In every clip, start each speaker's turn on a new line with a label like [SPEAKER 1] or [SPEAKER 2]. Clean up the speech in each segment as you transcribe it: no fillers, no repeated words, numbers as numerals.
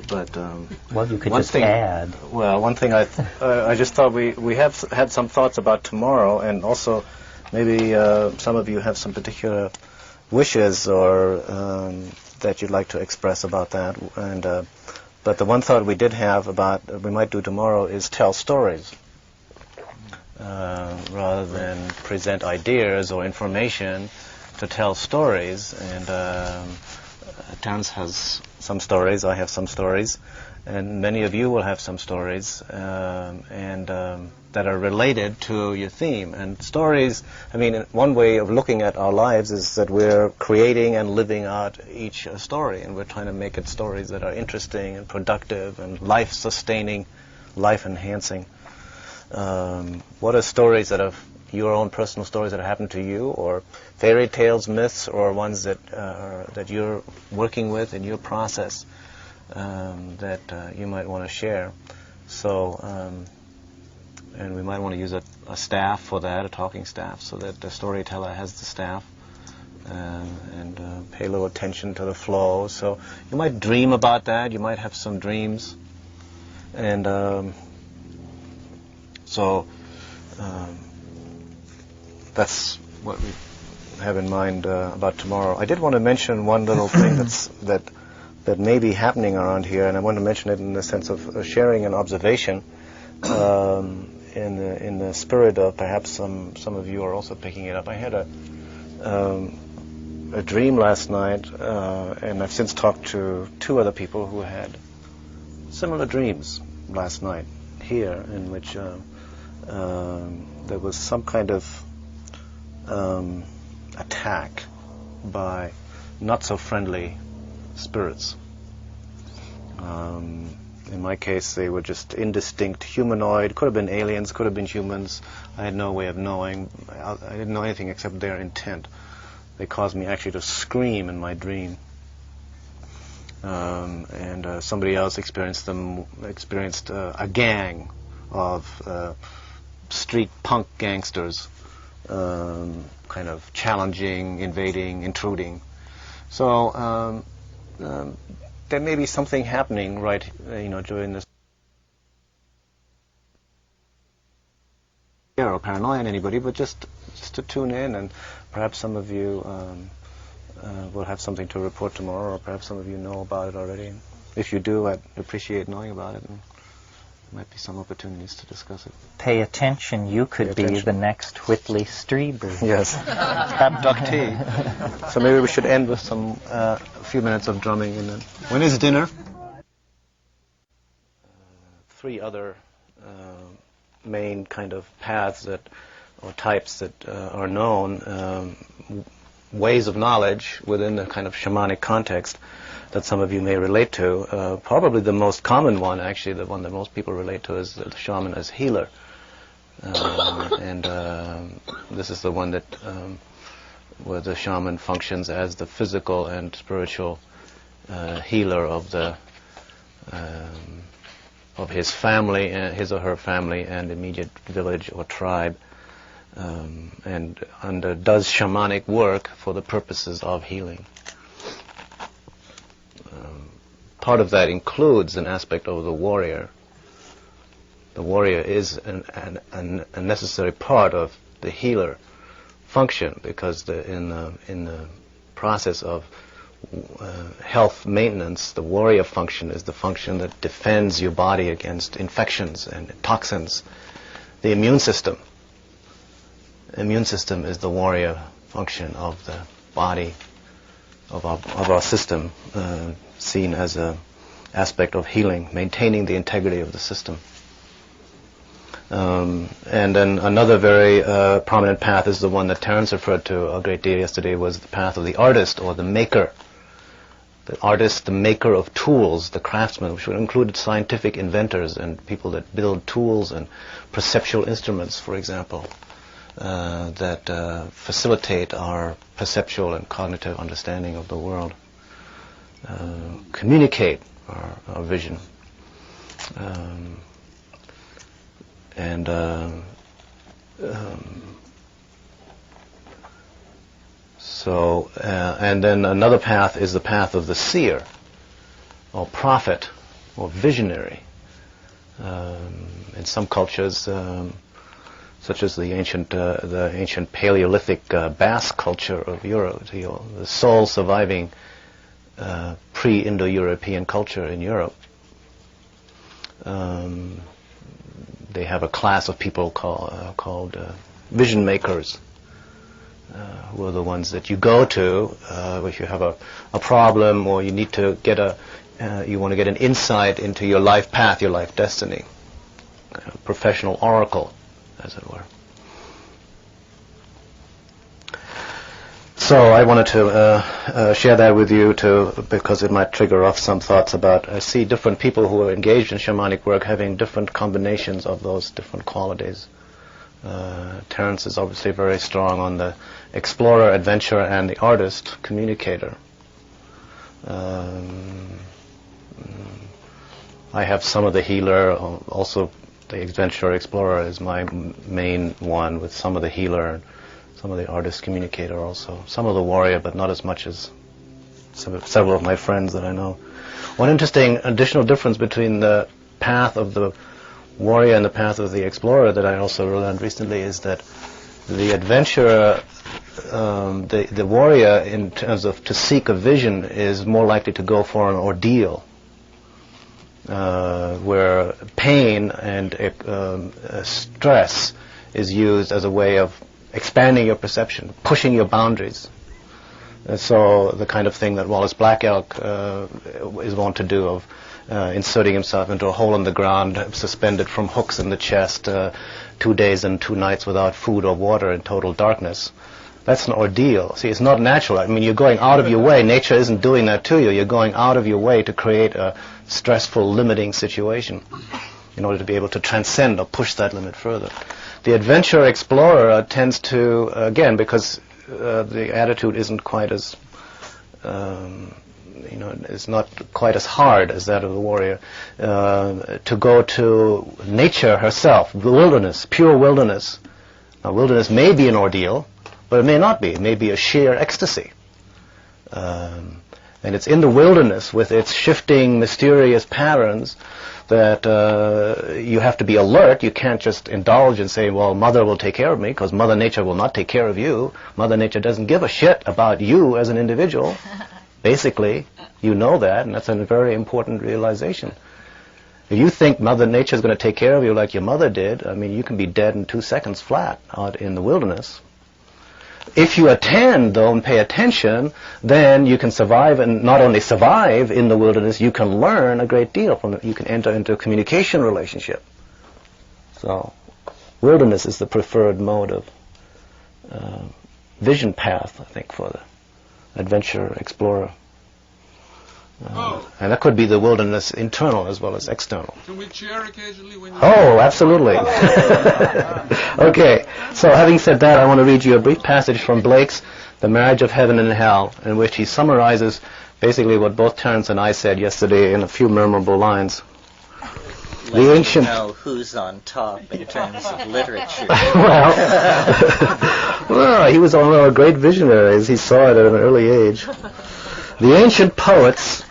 [SPEAKER 1] But
[SPEAKER 2] well, you could
[SPEAKER 1] one
[SPEAKER 2] just
[SPEAKER 1] thing,
[SPEAKER 2] add.
[SPEAKER 1] Well, one thing I just thought we have had some thoughts about tomorrow, and also maybe some of you have some particular wishes or that you'd like to express about that. And but the one thought we did have about we might do tomorrow is tell stories rather than present ideas or information. To tell stories, and Terence has some stories, I have some stories, and many of you will have some stories, and that are related to your theme. And stories, I mean, one way of looking at our lives is that we're creating and living out each story, and we're trying to make it stories that are interesting and productive and life-sustaining, life-enhancing. What are stories that have your own personal stories that have happened to you, or fairy tales, myths, or ones that that you're working with in your process that you might want to share. So, and we might want to use a staff for that, a talking staff, so that the storyteller has the staff and pay a little attention to the flow. So you might dream about that. You might have some dreams, and so. That's what we have in mind about tomorrow. I did want to mention one little thing that may be happening around here, and I want to mention it in the sense of sharing an observation in the spirit of perhaps some of you are also picking it up. I had a dream last night, and I've since talked to two other people who had similar dreams last night here, in which there was some kind of attack by not so friendly spirits. In my case, they were just indistinct humanoid. Could have been aliens, could have been humans. I had no way of knowing. I didn't know anything except their intent. They caused me actually to scream in my dream. And somebody else experienced a gang of street punk gangsters, kind of challenging, invading, intruding. So there may be something happening right, during this. Or paranoia on anybody, but just to tune in, and perhaps some of you will have something to report tomorrow, or perhaps some of you know about it already. If you do, I'd appreciate knowing about it, and there might be some opportunities to discuss it.
[SPEAKER 2] Pay attention, you could be the next Whitley Strieber.
[SPEAKER 1] Yes. Abductee. So maybe we should end with some a few minutes of drumming, and then when is dinner? Three other main kind of paths or types that are known, ways of knowledge within the kind of shamanic context that some of you may relate to. Probably the most common one, actually, the one that most people relate to, is the shaman as healer. And this is the one that where the shaman functions as the physical and spiritual healer of his family, his or her family, and immediate village or tribe, and does shamanic work for the purposes of healing. Part of that includes an aspect of the warrior. The warrior is a necessary part of the healer function, because in the process of health maintenance, the warrior function is the function that defends your body against infections and toxins. The immune system is the warrior function of the body, of our system, seen as an aspect of healing, maintaining the integrity of the system. And then another very prominent path is the one that Terence referred to a great deal yesterday, was the path of the artist or the maker. The artist, the maker of tools, the craftsman, which would include scientific inventors and people that build tools and perceptual instruments, for example, that facilitate our perceptual and cognitive understanding of the world, communicate our vision. So, and then another path is the path of the seer, or prophet or visionary. In some cultures, such as the ancient Paleolithic Basque culture of Europe, the sole surviving pre-Indo-European culture in Europe, they have a class of people called vision makers, who are the ones that you go to if you have a problem, or you need to get you want to get an insight into your life path, your life destiny. Kind of professional oracle, as it were. So I wanted to share that with you because it might trigger off some thoughts about, I see different people who are engaged in shamanic work having different combinations of those different qualities. Terence is obviously very strong on the explorer, adventurer, and the artist, communicator. I have some of the healer, also the adventurer, explorer is my main one, with some of the healer and some of the artist, communicator also. Some of the warrior, but not as much as several of my friends that I know. One interesting additional difference between the path of the warrior and the path of the explorer that I also learned recently is that the adventurer, the warrior, in terms of to seek a vision, is more likely to go for an ordeal, where pain and stress is used as a way of expanding your perception, pushing your boundaries. So the kind of thing that Wallace Black Elk is wont to do, of inserting himself into a hole in the ground, suspended from hooks in the chest, 2 days and 2 nights without food or water in total darkness. That's an ordeal. See, it's not natural. I mean, you're going out of your way. Nature isn't doing that to you. You're going out of your way to create a stressful, limiting situation in order to be able to transcend or push that limit further. The adventurer explorer tends to, again, because the attitude isn't quite as, it's not quite as hard as that of the warrior, to go to nature herself, the wilderness, pure wilderness. Now, wilderness may be an ordeal, but it may not be. It may be a sheer ecstasy. And it's in the wilderness, with its shifting, mysterious patterns, that you have to be alert. You can't just indulge and say, well, Mother will take care of me, because Mother Nature will not take care of you. Mother Nature doesn't give a shit about you as an individual. Basically, you know that, and that's a very important realization. If you think Mother Nature is going to take care of you like your mother did, I mean, you can be dead in 2 seconds flat out in the wilderness. If you attend, though, and pay attention, then you can survive, and not only survive in the wilderness, you can learn a great deal from it. You can enter into a communication relationship. So, wilderness is the preferred mode of vision path, I think, for the adventurer, explorer. And that could be the wilderness internal as well as external.
[SPEAKER 3] Can we cheer occasionally when you...
[SPEAKER 1] Oh, absolutely. Okay, so having said that, I want to read you a brief passage from Blake's The Marriage of Heaven and Hell, in which he summarizes basically what both Terence and I said yesterday in a few memorable lines.
[SPEAKER 2] The ancient... know who's on top in terms of literature.
[SPEAKER 1] well, he was one of our great visionaries. He saw it at an early age. The ancient poets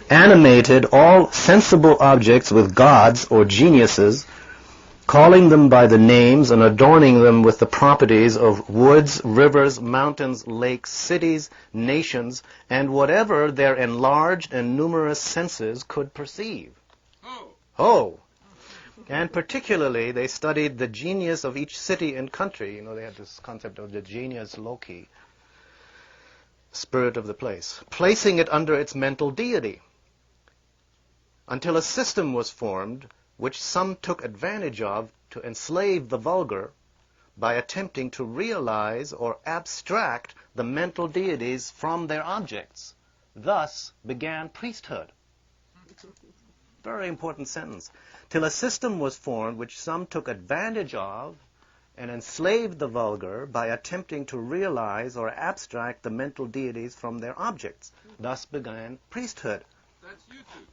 [SPEAKER 1] animated all sensible objects with gods or geniuses, calling them by the names and adorning them with the properties of woods, rivers, mountains, lakes, cities, nations, and whatever their enlarged and numerous senses could perceive. Oh! And particularly, they studied the genius of each city and country. You know, they had this concept of the genius loci, spirit of the place, placing it under its mental deity, until a system was formed which some took advantage of to enslave the vulgar by attempting to realize or abstract the mental deities from their objects. Thus began priesthood. Very important sentence. Till a system was formed which some took advantage of and enslaved the vulgar by attempting to realize or abstract the mental deities from their objects. Thus began priesthood.
[SPEAKER 3] That's you two.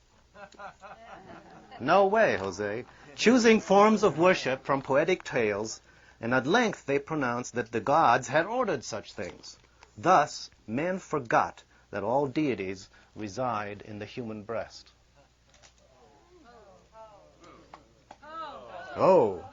[SPEAKER 1] No way, Jose. Choosing forms of worship from poetic tales, and at length they pronounced that the gods had ordered such things. Thus men forgot that all deities reside in the human breast. Oh.